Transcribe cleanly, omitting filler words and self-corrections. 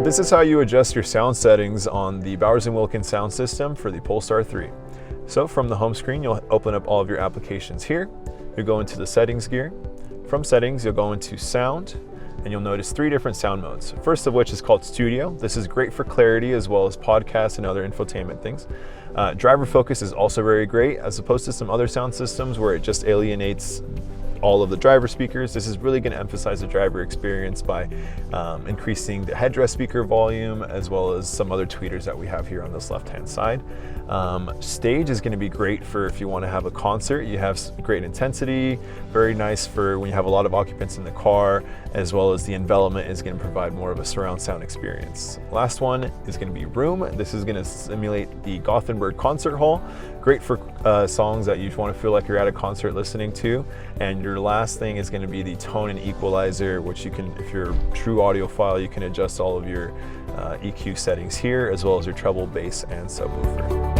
This is how you adjust your sound settings on the Bowers Wilkins sound system for the Polestar 3. So from the home screen, you'll open up all of your applications here. You'll go into the settings gear. From settings, you'll go into sound, and you'll notice 3 different sound modes. First of which is called Studio. This is great for clarity as well as podcasts and other infotainment things. Driver focus is also very great, as opposed to some other sound systems where it just alienates all of the driver speakers. This is really going to emphasize the driver experience by increasing the headrest speaker volume, as well as some other tweeters that we have here on this left-hand side. Stage is going to be great for if you want to have a concert. You have great intensity, very nice for when you have a lot of occupants in the car, as well as the envelopment is going to provide more of a surround sound experience. Last one is going to be room. This is going to simulate the Gothenburg concert hall. Great for songs that you want to feel like you're at a concert listening to. And your last thing is going to be the tone and equalizer, which you can, if you're a true audiophile, you can adjust all of your EQ settings here, as well as your treble, bass, and subwoofer.